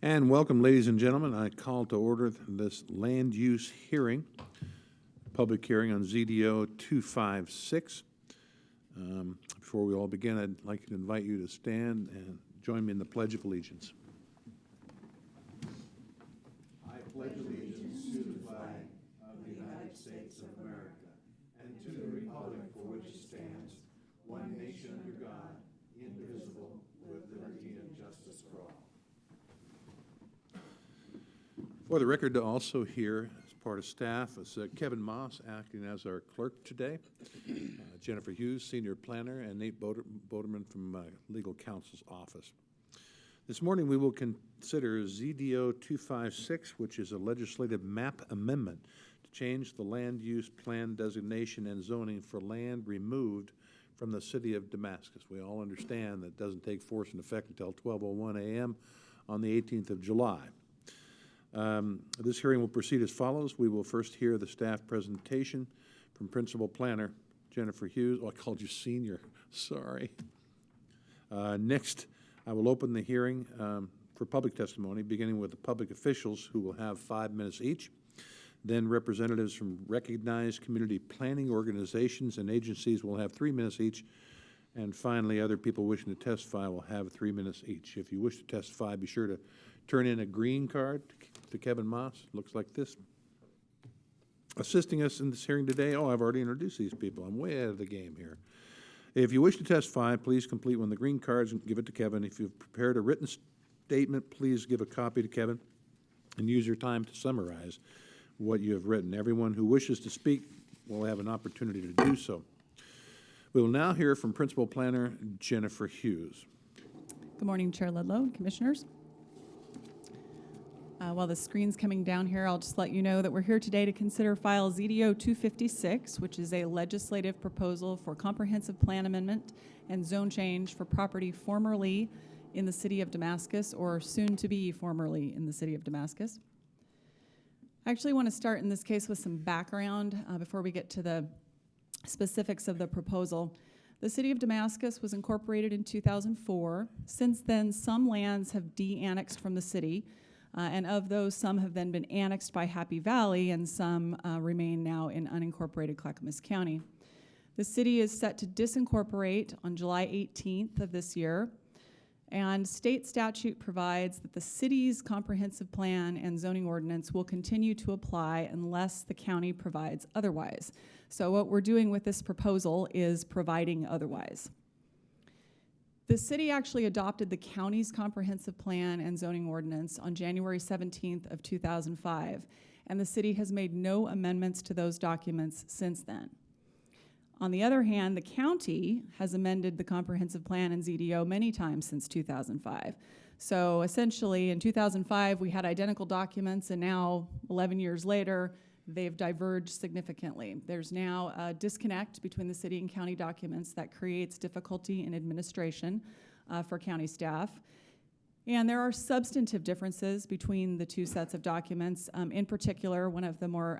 And welcome, ladies and gentlemen. I call to order this land use hearing, public hearing on ZDO 256. Before we all begin, I'd like to invite you to stand and join me in the Pledge of Allegiance. I pledge allegiance to the flag of the United States of America and to the republic for which it stands, one nation under God, indivisible, with liberty and justice for all. For the record, also here as part of staff is Kevin Moss acting as our clerk today, Jennifer Hughes, senior planner, and Nate Boderman from legal counsel's office. This morning we will consider ZDO 256, which is a legislative map amendment to change the land use plan designation and zoning for land removed from the City of Damascus. We all understand that it doesn't take force in effect until 12:01 a.m. on the 18th of July. This hearing will proceed as follows. We will first hear the staff presentation from Principal Planner Jennifer Hughes. Oh, I called you senior. Sorry. Next, I will open the hearing for public testimony, beginning with the public officials who will have 5 minutes each. Then representatives from recognized community planning organizations and agencies will have 3 minutes each. And finally, other people wishing to testify will have 3 minutes each. If you wish to testify, be sure to turn in a green card to Kevin Moss. Looks like this. Assisting us in this hearing today, I've already introduced these people. I'm way ahead of the game here. If you wish to testify, please complete one of the green cards and give it to Kevin. If you've prepared a written statement, please give a copy to Kevin and use your time to summarize what you have written. Everyone who wishes to speak will have an opportunity to do so. We will now hear from Principal Planner Jennifer Hughes. Good morning, Chair Ludlow, Commissioners. While the screen's coming down here, I'll just let you know that we're here today to consider file ZDO 256, which is a legislative proposal for comprehensive plan amendment and zone change for property formerly in the City of Damascus, or soon to be formerly in the City of Damascus. I actually want to start in this case with some background before we get to the specifics of the proposal. The City of Damascus was incorporated in 2004. Since then, some lands have de-annexed from the city. And of those, some have then been annexed by Happy Valley, and some remain now in unincorporated Clackamas County. The city is set to disincorporate on July 18th of this year, and state statute provides that the city's comprehensive plan and zoning ordinance will continue to apply unless the county provides otherwise. So what we're doing with this proposal is providing otherwise. The city actually adopted the county's comprehensive plan and zoning ordinance on January 17th of 2005, and the city has made no amendments to those documents since then. On the other hand, the county has amended the comprehensive plan and ZDO many times since 2005. So essentially, in 2005, we had identical documents, and now, 11 years later, they've diverged significantly. There's now a disconnect between the city and county documents that creates difficulty in administration for county staff. And there are substantive differences between the two sets of documents. In particular, one of the more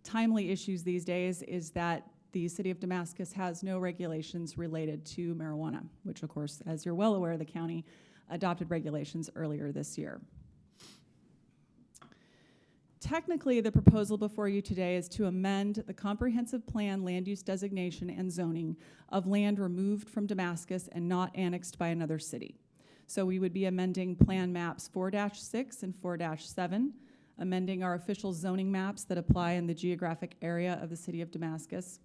timely issues these days is that the City of Damascus has no regulations related to marijuana, which of course, as you're well aware, the county adopted regulations earlier this year. Technically, the proposal before you today is to amend the comprehensive plan land use designation and zoning of land removed from Damascus and not annexed by another city. So we would be amending plan maps 4-6 and 4-7, amending our official zoning maps that apply in the geographic area of the City of Damascus,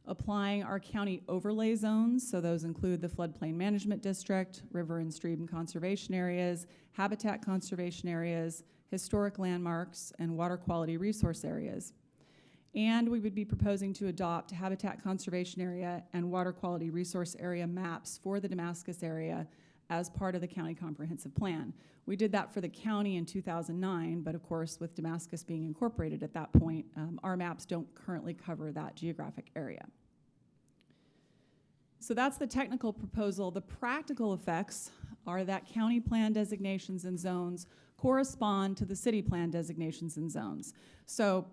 applying our county overlay zones, so those include the floodplain management district, river and stream conservation areas, habitat conservation areas, historic landmarks, and water quality resource areas. And we would be proposing to adopt habitat conservation area and water quality resource area maps for the Damascus area as part of the county comprehensive plan. We did that for the county in 2009, but of course, with Damascus being incorporated at that point, our maps don't currently cover that geographic area. So that's the technical proposal. The practical effects are that county plan designations and zones correspond to the city plan designations and zones. So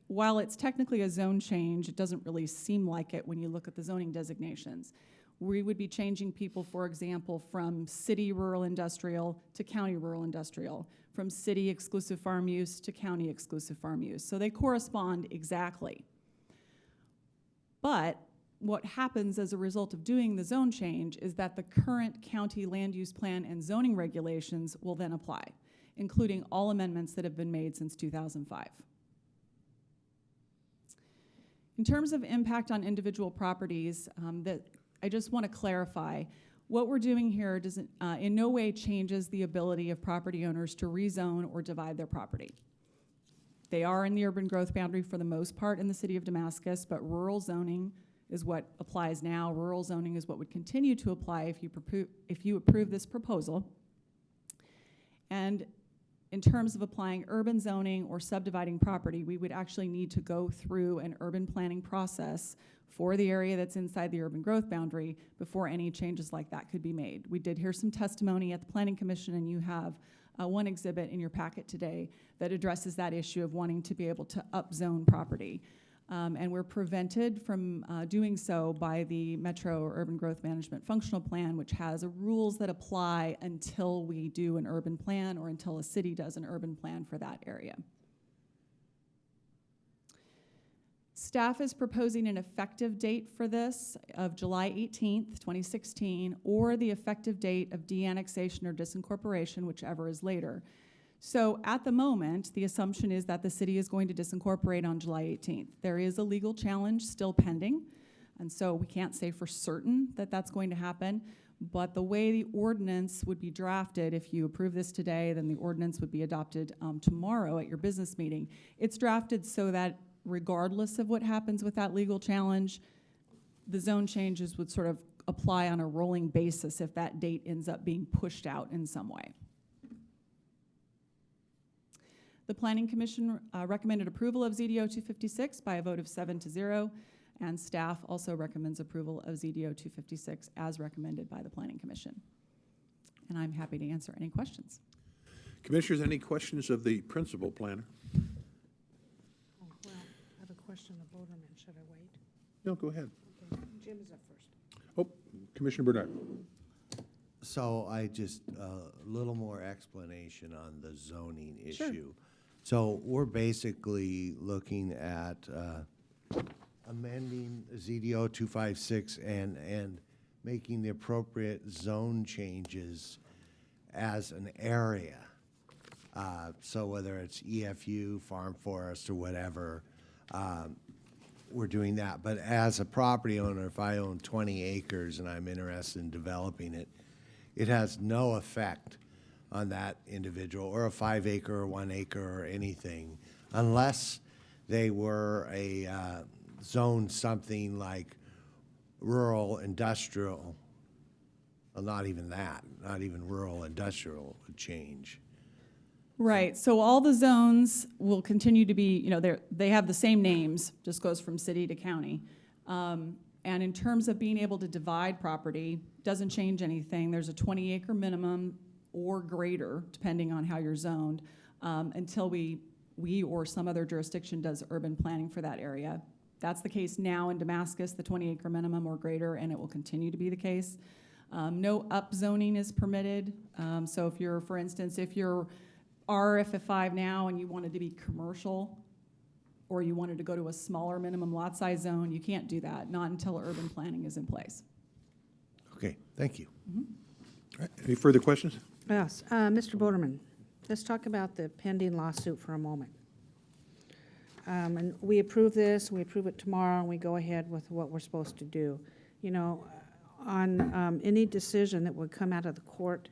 while it's technically a zone change, it doesn't really seem like it when you look at the zoning designations. we would be changing people, for example, from city rural industrial to county rural industrial, from city exclusive farm use to county exclusive farm use. So they correspond exactly. But what happens as a result of doing the zone change is that the current county land use plan and zoning regulations will then apply, including all amendments that have been made since 2005. In terms of impact on individual properties, that I just want to clarify, what we're doing here doesn't in no way changes the ability of property owners to rezone or divide their property. They are in the urban growth boundary for the most part in the city of Damascus, but rural zoning is what applies now. Rural zoning is what would continue to apply if you approve this proposal. And in terms of applying urban zoning or subdividing property, we would actually need to go through an urban planning process for the area that's inside the urban growth boundary before any changes like that could be made. We did hear some testimony at the Planning Commission, and you have one exhibit in your packet today that addresses that issue of wanting to be able to upzone property. And we're prevented from doing so by the Metro or Urban Growth Management Functional Plan, which has rules that apply until we do an urban plan or until a city does an urban plan for that area. Staff is proposing an effective date for this of July 18th, 2016, or the effective date of de-annexation or disincorporation, whichever is later. So at the moment, the assumption is that the city is going to disincorporate on July 18th. There is a legal challenge still pending, and so we can't say for certain that that's going to happen, but the way the ordinance would be drafted, if you approve this today, then the ordinance would be adopted tomorrow at your business meeting. It's drafted so that regardless of what happens with that legal challenge, the zone changes would sort of apply on a rolling basis if that date ends up being pushed out in some way. The Planning Commission recommended approval of ZDO 256 by a vote of 7-0, and staff also recommends approval of ZDO 256 as recommended by the Planning Commission. And I'm happy to answer any questions. Commissioners, any questions of the principal planner? Oh, well, I have a question of Boderman. Should I wait? No, go ahead. Okay. Jim is up first. Oh, Commissioner Bernard. So I just, a little more explanation on the zoning Sure. issue. So we're basically looking at amending ZDO 256 and making the appropriate zone changes as an area. So whether it's EFU, farm forest, or whatever, we're doing that. But as a property owner, if I own 20 acres and I'm interested in developing it, it has no effect on that individual, or a 5 acre or 1 acre or anything, unless they were a zone something like rural industrial. Well, not even that, not even rural industrial would change. Right, so all the zones will continue to be, they have the same names, just goes from city to county. And in terms of being able to divide property, doesn't change anything. There's a 20-acre minimum or greater, depending on how you're zoned, until we or some other jurisdiction does urban planning for that area. That's the case now in Damascus, the 20-acre minimum or greater, and it will continue to be the case. No upzoning is permitted. So if you're, for instance, if you're RFF5 now and you wanted to be commercial, or you wanted to go to a smaller minimum lot size zone, you can't do that, not until urban planning is in place. Okay, thank you. All right, any further questions? Yes, Mr. Boderman, let's talk about the pending lawsuit for a moment. And we approve this, we approve it tomorrow, and we go ahead with what we're supposed to do. You know, on any decision that would come out of the court,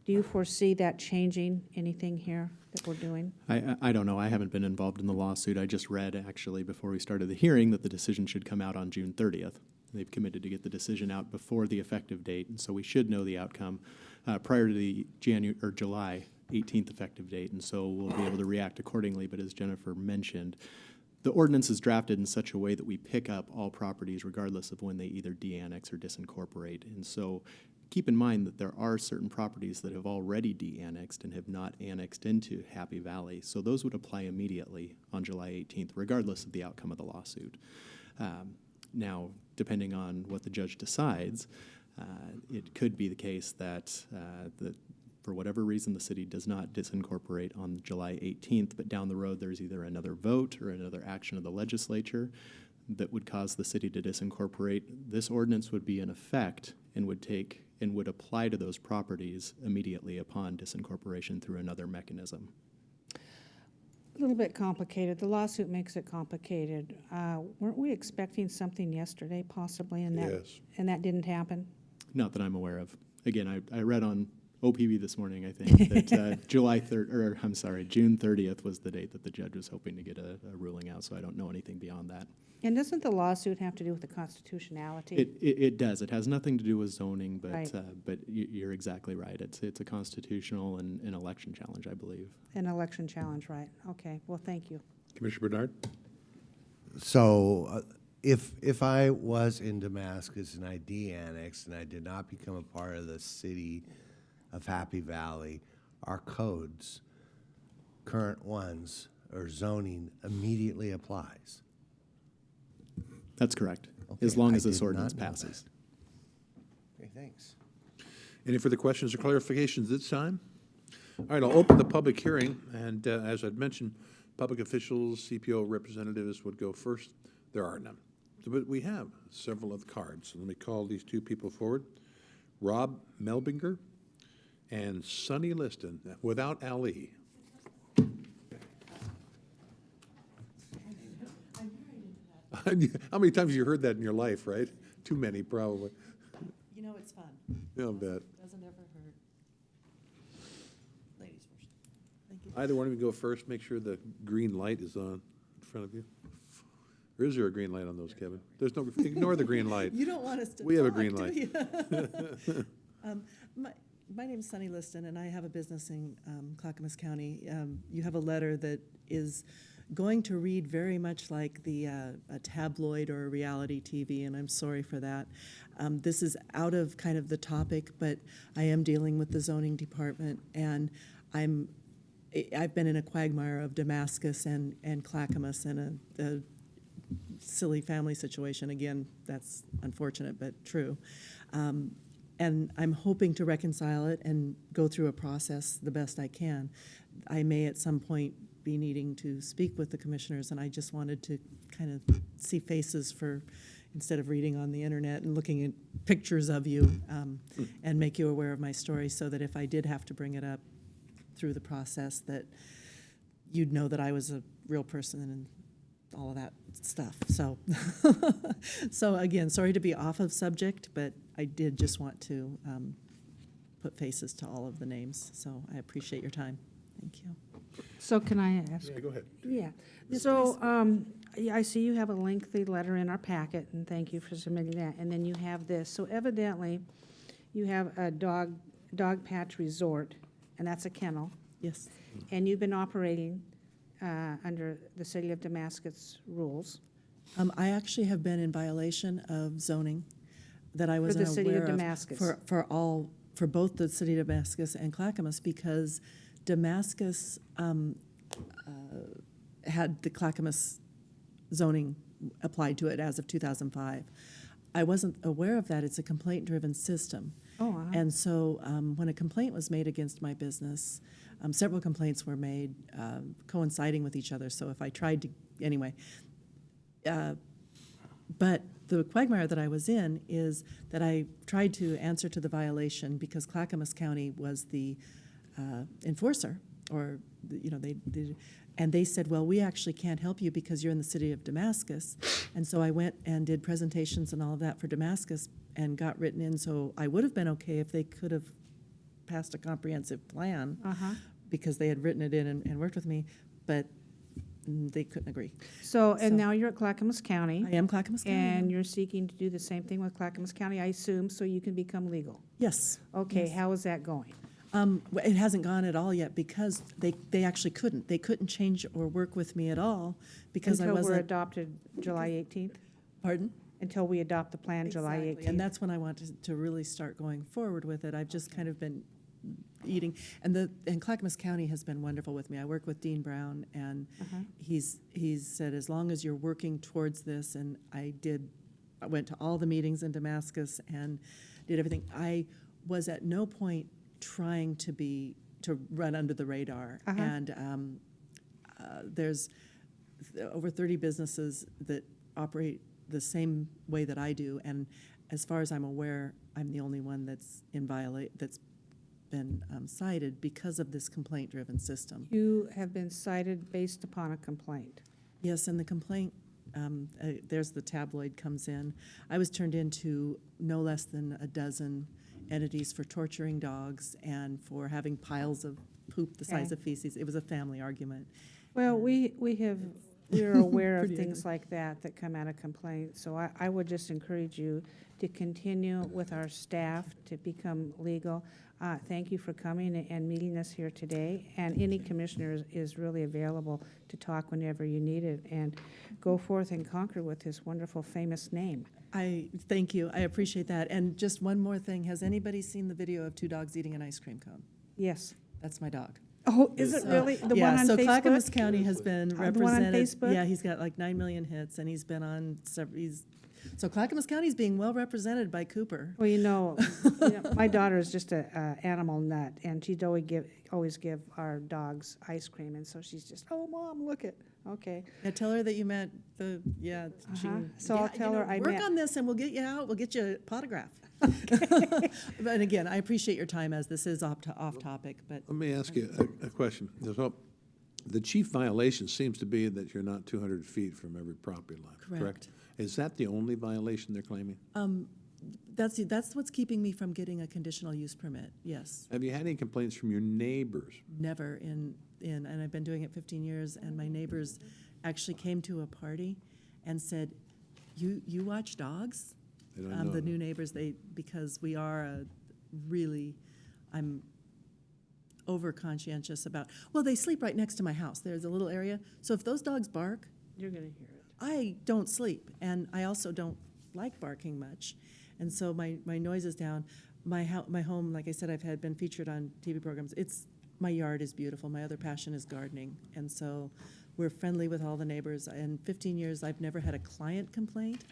do you foresee that changing anything here that we're doing? I don't know. I haven't been involved in the lawsuit. I just read, actually, before we started the hearing, that the decision should come out on June 30th. They've committed to get the decision out before the effective date, and so we should know the outcome prior to the July 18th effective date, and so we'll be able to react accordingly. But as Jennifer mentioned, the ordinance is drafted in such a way that we pick up all properties regardless of when they either de-annex or disincorporate. And so keep in mind that there are certain properties that have already de-annexed and have not annexed into Happy Valley. So those would apply immediately on July 18th, regardless of the outcome of the lawsuit. Now, depending on what the judge decides, it could be the case that for whatever reason, the city does not disincorporate on July 18th, but down the road, there's either another vote or another action of the legislature that would cause the city to disincorporate. This ordinance would be in effect and would apply to those properties immediately upon disincorporation through another mechanism. A little bit complicated. The lawsuit makes it complicated. Weren't we expecting something yesterday possibly, and Yes. that didn't happen? Not that I'm aware of. Again, I read on OPB this morning, I think, that June 30th was the date that the judge was hoping to get a ruling out, so I don't know anything beyond that. And doesn't the lawsuit have to do with the constitutionality? It does. It has nothing to do with zoning, but Right. You're exactly right. It's a constitutional and an election challenge, I believe. An election challenge, right? Okay, well, thank you. Commissioner Bernard? So if I was in Damascus and I de-annexed and I did not become a part of the city of Happy Valley, our codes, current ones, or zoning immediately applies. That's correct, Okay, as long I as this did not ordinance know that. passes. Okay, thanks. Any further questions or clarifications this time? All right, I'll open the public hearing, and as I'd mentioned, public officials, CPO representatives would go first. There are none. But we have several of the cards. So let me call these two people forward. Rob Melbinger and Sonny Liston, without Ali. How many times have you heard that in your life, right? Too many, probably. You know, it's fun. I'll bet. Doesn't ever hurt. Ladies first. Thank you. Either one of you go first. Make sure the green light is on in front of you. Or is there a green light on those, Kevin? There's no, ignore the green light. You don't want us to We have a talk, green do light. you? My name's Sunny Liston, and I have a business in Clackamas County. You have a letter that is going to read very much like a tabloid or a reality TV, and I'm sorry for that. This is out of kind of the topic, but I am dealing with the zoning department, and I've been in a quagmire of Damascus and Clackamas and a silly family situation. Again, that's unfortunate, but true. And I'm hoping to reconcile it and go through a process the best I can. I may at some point be needing to speak with the commissioners, and I just wanted to kind of see faces instead of reading on the internet and looking at pictures of you, and make you aware of my story, so that if I did have to bring it up through the process, that you'd know that I was a real person and all of that stuff. So, so again, sorry to be off of subject, but I did just want to put faces to all of the names. So I appreciate your time. Thank you. So can I ask? Yeah, go ahead. Yeah. So yeah, I see you have a lengthy letter in our packet, and thank you for submitting that. And then you have this. So evidently, you have a dog patch resort, and that's a kennel, Yes. and you've been operating under the City of Damascus rules. I actually have been in violation of zoning that I was the City of unaware of Damascus. for both the City of Damascus and Clackamas, because Damascus had the Clackamas zoning applied to it as of 2005. I wasn't aware of that. It's a complaint-driven system. Oh, wow. And so when a complaint was made against my business, several complaints were made coinciding with each other. So if I tried to, anyway. But the quagmire that I was in is that I tried to answer to the violation because Clackamas County was the enforcer, or, you know, and they said, well, we actually can't help you because you're in the City of Damascus. And so I went and did presentations and all of that for Damascus and got written in. So I would have been okay if they could have passed a comprehensive plan because they had written it in and worked with me, but they couldn't agree. So, and So- now you're at Clackamas County. I am Clackamas County. And you're seeking to do the same thing with Clackamas County, I assume, so you can become legal. Yes. Okay, Yes. how is that going? It hasn't gone at all yet because they actually couldn't. They couldn't change or work with me at all because I Until we're wasn't. adopted July 18th? Pardon? Until we adopt the plan July Exactly. 18th? And that's when I wanted to really start going forward with it. I've just kind of been eating, and Clackamas County has been wonderful with me. I work with Dean Brown, and he's said, as long as you're working towards this, and I did I went to all the meetings in Damascus and did everything. I was at no point trying to run under the radar. Uh-huh. And there's over 30 businesses that operate the same way that I do, and as far as I'm aware, I'm the only one that's that's been cited because of this complaint-driven system. You have been cited based upon a complaint. Yes, and the complaint, there's the tabloid comes in. I was turned into no less than a dozen entities for torturing dogs and for having piles of poop the size Okay. of feces. It was a family argument. Well, we're aware of Pretty things like that come out of complaints, so I would just encourage you to continue with our staff to become legal. Thank you for coming and meeting us here today, and any commissioner is really available to talk whenever you need it, and go forth and conquer with this wonderful, famous name. I thank you. I appreciate that. And just one more thing. Has anybody seen the video of two dogs eating an ice cream cone? Yes. That's my dog. Oh, is it really? The Yeah, one on so Facebook? Clackamas County has been The one on represented. Facebook? Yeah, he's got like 9 million hits, and he's been on several. So Clackamas County is being well represented by Cooper. Well, my daughter is just a animal nut, and she'd always give our dogs ice cream, and so she's just, oh, Mom, look it. Okay. Yeah, tell her that you met the, she Uh-huh. can- So yeah, I'll tell her I Work met. on this and we'll get you out, we'll get you a potograph. But again, I appreciate your time as this is off topic, but Let me ask you a question. So the chief violation seems to be that you're not 200 feet from every property line, correct? Correct. Is that the only violation they're claiming? that's what's keeping me from getting a conditional use permit, yes. Have you had any complaints from your neighbors? Never and I've been doing it 15 years, and my neighbors actually came to a party and said, you watch dogs? They don't know. The new neighbors, because we are I'm over conscientious about, well, they sleep right next to my house. There's a little area. So if those dogs bark, You're going to hear it. I don't sleep, and I also don't like barking much. And so my noise is down. My home, like I said, I've been featured on TV programs. My yard is beautiful. My other passion is gardening. And so we're friendly with all the neighbors. In 15 years, I've never had a client complaint.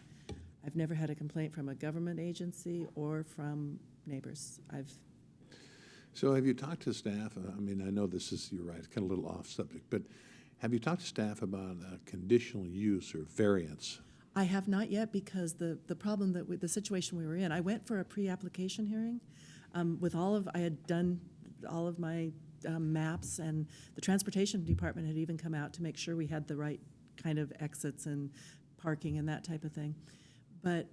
I've never had a complaint from a government agency or from neighbors. So have you talked to staff? I mean, I know you're right, it's kind of a little off subject, but have you talked to staff about conditional use or variance? I have not yet, because the problem the situation we were in, I went for a pre-application hearing I had done all of my maps, and the transportation department had even come out to make sure we had the right kind of exits and parking and that type of thing. But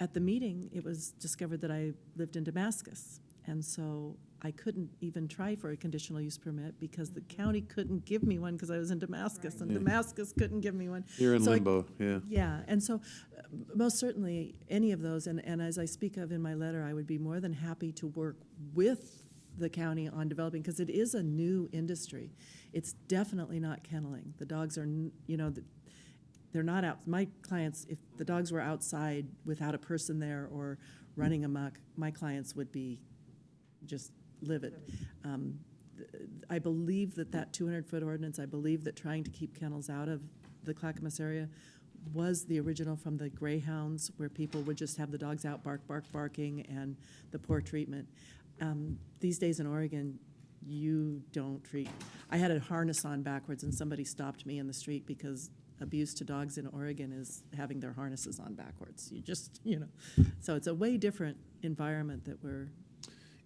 at the meeting, it was discovered that I lived in Damascus, and so I couldn't even try for a conditional use permit because the county couldn't give me one because I was in Damascus, and Yeah. Damascus couldn't give me one. You're in So limbo, yeah. Yeah, and so most certainly, any of those, and as I speak of in my letter, I would be more than happy to work with the county on developing, because it is a new industry. It's definitely not kenneling. The dogs are, they're not out. My clients, if the dogs were outside without a person there or running amok, my clients would be just livid. I believe that 200-foot ordinance, I believe that trying to keep kennels out of the Clackamas area was the original from the greyhounds, where people would just have the dogs out barking, and the poor treatment. These days in Oregon, you don't treat. I had a harness on backwards, and somebody stopped me in the street because abuse to dogs in Oregon is having their harnesses on backwards. So it's a way different environment that we're.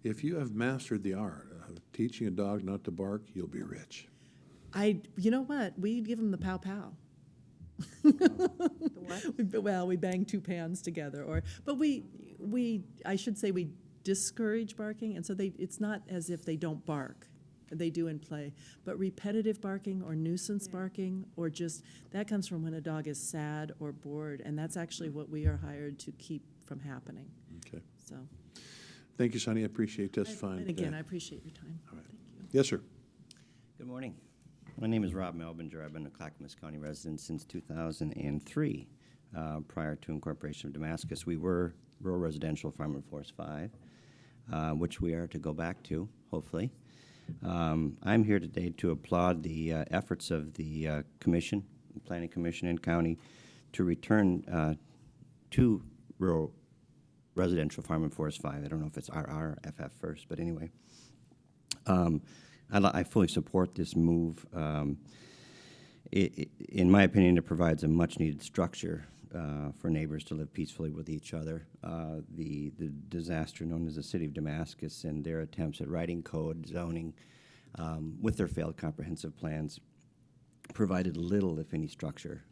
If you have mastered the art of teaching a dog not to bark, you'll be rich. You know what? We give them the pow pow. Well, we bang two pans together, but I should say we discourage barking, and so it's not as if they don't bark. They do in play, but repetitive barking or nuisance barking, or just, that comes from when a dog is sad or bored, and that's actually what we are hired to keep from happening. Okay. So, Thank you, Sonny. I appreciate testifying. and again, today. I appreciate your time. All right. Thank you. Yes, sir. Good morning. My name is Rob Melbinger. I've been a Clackamas County resident since 2003. Prior to incorporation of Damascus, we were rural residential Farm and Forest 5, which we are to go back to, hopefully. I'm here today to applaud the efforts of the Commission, the Planning Commission and County, to return to rural residential farm and forest 5. I don't know if it's RR, FF first, but anyway. I fully support this move. In my opinion, it provides a much-needed structure for neighbors to live peacefully with each other. The disaster known as the City of Damascus and their attempts at writing code, zoning, with their failed comprehensive plans, provided little, if any, structure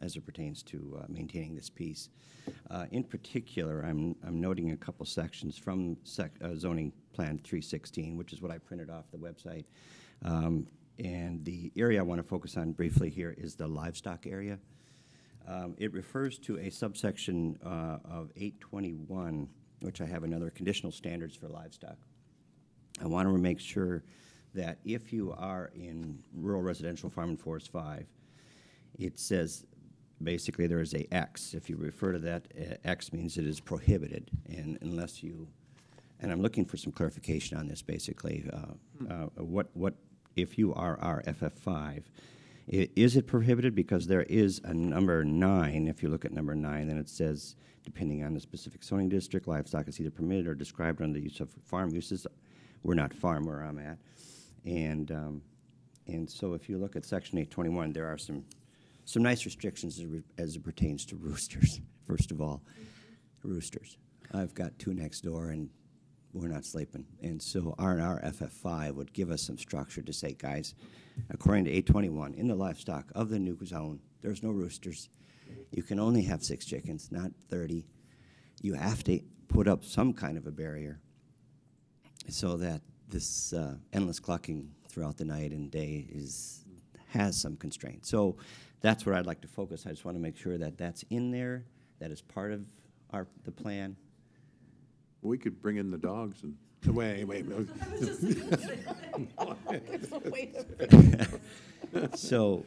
as it pertains to maintaining this peace. In particular, I'm noting a couple sections from Zoning Plan 316, which is what I printed off the website. And the area I want to focus on briefly here is the livestock area. It refers to a subsection of 821, which I have another conditional standards for livestock. I want to make sure that if you are in rural residential farm and forest 5, it says basically there is a X. If you refer to that, X means it is prohibited, and unless you, and I'm looking for some clarification on this basically. What if you are RFF5, is it prohibited? Because there is a number 9. If you look at number 9, then it says, depending on the specific zoning district, livestock is either permitted or described under the use of farm uses. We're not farm where I'm at. And so if you look at Section 821, there are some nice restrictions as it pertains to roosters. First of all, roosters. I've got 2 next door, and we're not sleeping. And so R&R FF5 would give us some structure to say, guys, according to 821, in the livestock of the new zone, there's no roosters. You can only have 6 chickens, not 30. You have to put up some kind of a barrier so that this endless clucking throughout the night and day has some constraint. So that's where I'd like to focus. I just want to make sure that that's in there, that is part of the plan. We could bring in the dogs and, wait. So,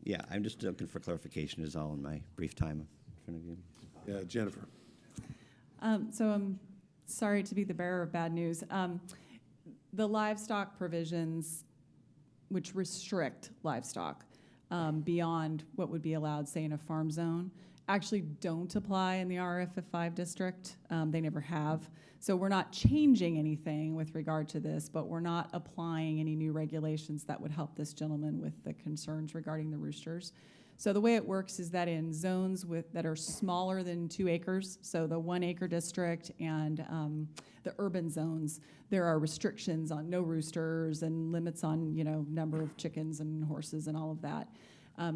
yeah, I'm just looking for clarification is all in my brief time in front of you. Yeah, Jennifer. So I'm sorry to be the bearer of bad news. The livestock provisions, which restrict livestock beyond what would be allowed, say, in a farm zone, actually don't apply in the RFF5 district. They never have. So we're not changing anything with regard to this, but we're not applying any new regulations that would help this gentleman with the concerns regarding the roosters. So the way it works is that in zones that are smaller than 2 acres, so the 1 acre district and the urban zones, there are restrictions on no roosters and limits on, number of chickens and horses and all of that.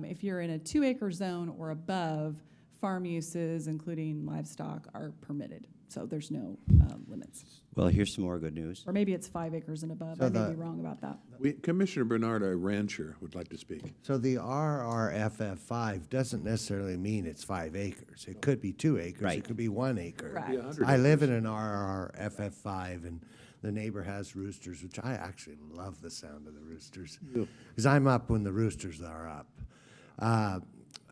If you're in a 2 acre zone or above, farm uses, including livestock, are permitted. So there's no limits. Well, here's some more good news. Or maybe it's 5 acres and above. So I may be wrong about that. Commissioner Bernard, our rancher, would like to speak. So the RRFF5 doesn't necessarily mean it's 5 acres. It could be 2 acres. Right. It could be 1 acre. Correct. Yeah, 100 I live in an RRFF5, and the neighbor has roosters, which I actually love the sound of the roosters, because I'm up when the roosters are up.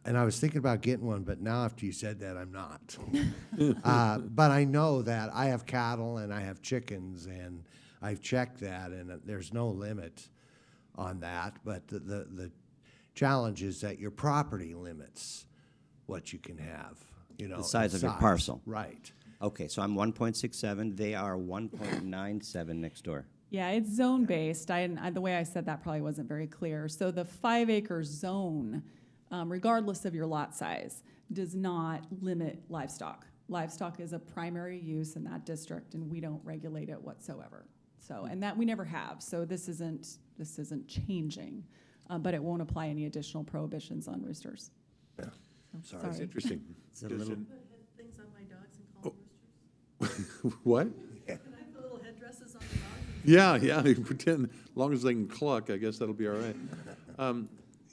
And I was thinking about getting one, but now after you said that, I'm not. But I know that I have cattle and I have chickens, and I've checked that, and there's no limit on that. But the challenge is that your property limits what you can have, The size in of your parcel. Right. Okay, so I'm 1.67. They are 1.97 next door. Yeah, it's zone-based. The way I said that probably wasn't very clear. So the 5 acre zone, regardless of your lot size, does not limit livestock. Livestock is a primary use in that district, and we don't regulate it whatsoever. So, and that we never have. So this isn't changing, but it won't apply any additional prohibitions on roosters. Yeah. So, That's interesting. It's a little- Things on my dogs and call them roosters? What? Can I put little headdresses on the dogs? Yeah, you can pretend, as long as they can cluck, I guess that'll be all right.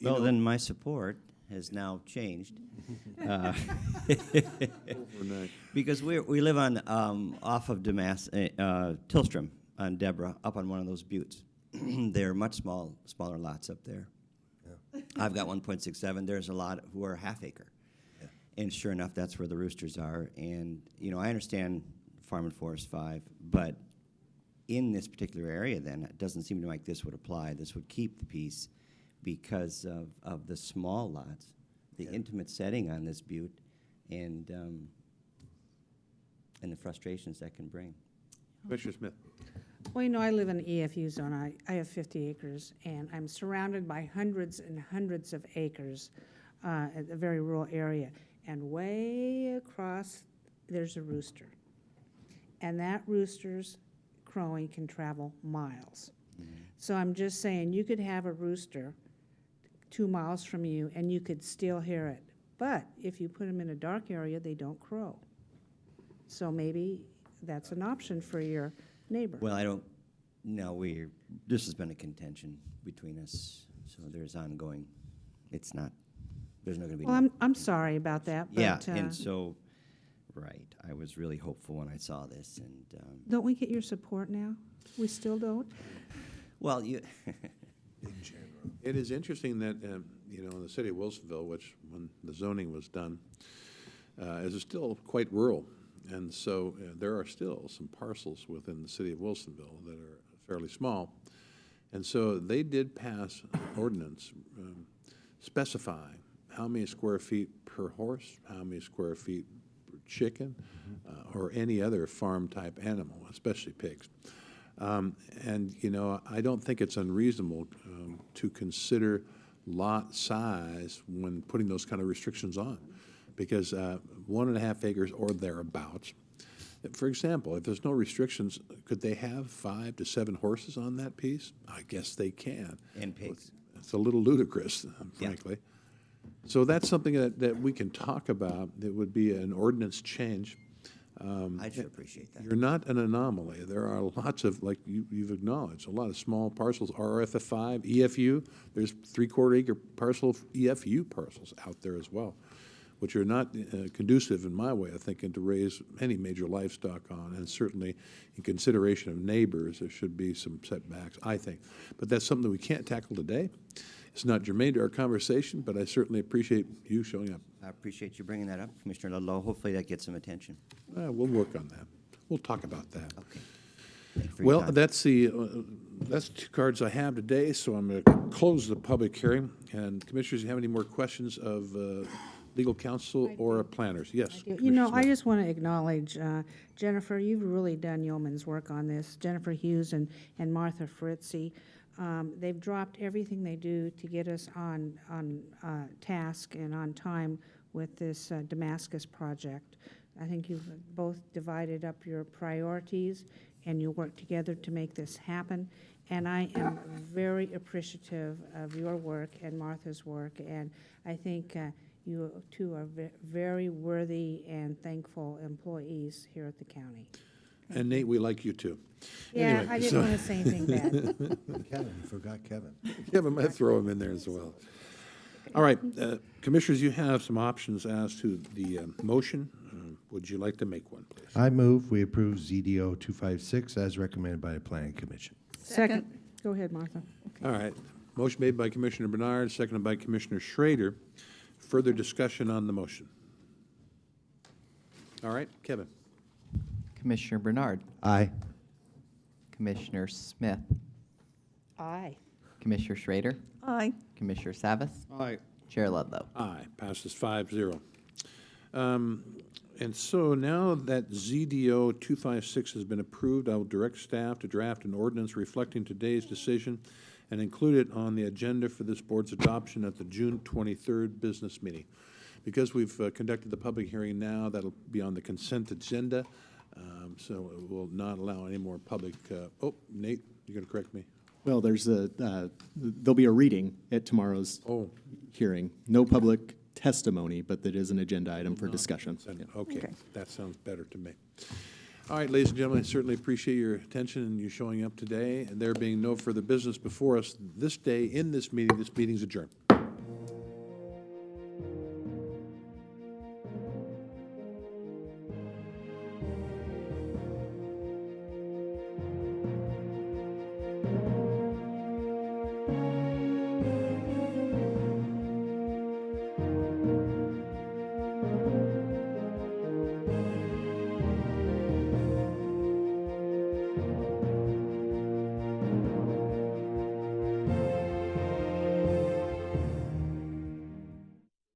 Well, then my support has now changed. Overnight. Because we live on off of Tillstrom on Deborah, up on one of those buttes. They're much smaller lots up there. Yeah. I've got 1.67. There's a lot who are half acre. Yeah. And sure enough, that's where the roosters are. And, I understand Farm and Forest 5, but in this particular area then, it doesn't seem like this would apply. This would keep the peace because of the small lots, the intimate setting on this butte, and the frustrations that can bring. Commissioner Smith. Well, you know, I live in an EFU zone. I have 50 acres, and I'm surrounded by hundreds and hundreds of acres at a very rural area. And way across, there's a rooster. And that rooster's crowing can travel miles. So I'm just saying, you could have a rooster 2 miles from you, and you could still hear it. But if you put them in a dark area, they don't crow. So maybe that's an option for your neighbor. Well, I don't, no, this has been a contention between us, so there's ongoing, it's not, there's not gonna be. Well, no- I'm sorry about that, but Yeah, and so, right, I was really hopeful when I saw this, and, don't we get your support now? We still don't? well, you, It is interesting that, you know, in the city of Wilsonville, which when the zoning was done, is still quite rural. And so there are still some parcels within the city of Wilsonville that are fairly small. And so they did pass an ordinance specifying how many square feet per horse, how many square feet per chicken, or any other farm-type animal, especially pigs. And, you know, I don't think it's unreasonable to consider lot size when putting those kind of restrictions on, because 1.5 acres or thereabouts. For example, if there's no restrictions, could they have 5 to 7 horses on that piece? I guess they can. and pigs. It's a little ludicrous, frankly. So that's something that we can talk about. It would be an ordinance change. I should appreciate that. You're not an anomaly. There are lots of, like you've acknowledged, a lot of small parcels, RFF5, EFU. There's 3/4 acre parcel EFU parcels out there as well, which are not conducive, in my way of thinking, to raise any major livestock on. And certainly, in consideration of neighbors, there should be some setbacks, I think. But that's something that we can't tackle today. It's not germane to our conversation, but I certainly appreciate you showing up. I appreciate you bringing that up, Commissioner Ludlow. Hopefully that gets some attention. We'll work on that. We'll talk about that. Okay. Thank you for your Well, time. that's the 2 cards I have today, so I'm going to close the public hearing. And Commissioners, you have any more questions of legal counsel or planners? Yes. You know, Commissioner I Smith. just want to acknowledge, Jennifer, you've really done yeoman's work on this. Jennifer Hughes and Martha Fritzy. They've dropped everything they do to get us on task and on time with this Damascus project. I think you've both divided up your priorities and you work together to make this happen. And I am very appreciative of your work and Martha's work. And I think you two are very worthy and thankful employees here at the county. And Nate, we like you too. Yeah, Anyway, I didn't want to say anything bad. Kevin, you forgot Kevin. Kevin might throw him in there as well. All right, Commissioners, you have some options as to the motion. Would you like to make one, please? I move we approve ZDO 256 as recommended by the Planning Commission. Second. Go ahead, Martha. All right, motion made by Commissioner Bernard, seconded by Commissioner Schrader. Further discussion on the motion? All right, Kevin. Commissioner Bernard, Aye. Commissioner Smith, Aye. Commissioner Schrader, Aye. Commissioner Savas, Aye. Chair Ludlow. Aye, passes 5-0. And so now that ZDO 256 has been approved, I will direct staff to draft an ordinance reflecting today's decision and include it on the agenda for this board's adoption at the June 23rd business meeting. Because we've conducted the public hearing now, that'll be on the consent agenda, so it will not allow any more public, oh, Nate, you're going to correct me? Well, there'll be a reading at tomorrow's Oh. hearing. No public testimony, but that is an agenda item for discussion. Yeah. Okay, that sounds better to me. All right, ladies and gentlemen, I certainly appreciate your attention and you showing up today. And there being no further business before us this day in this meeting, this meeting's adjourned.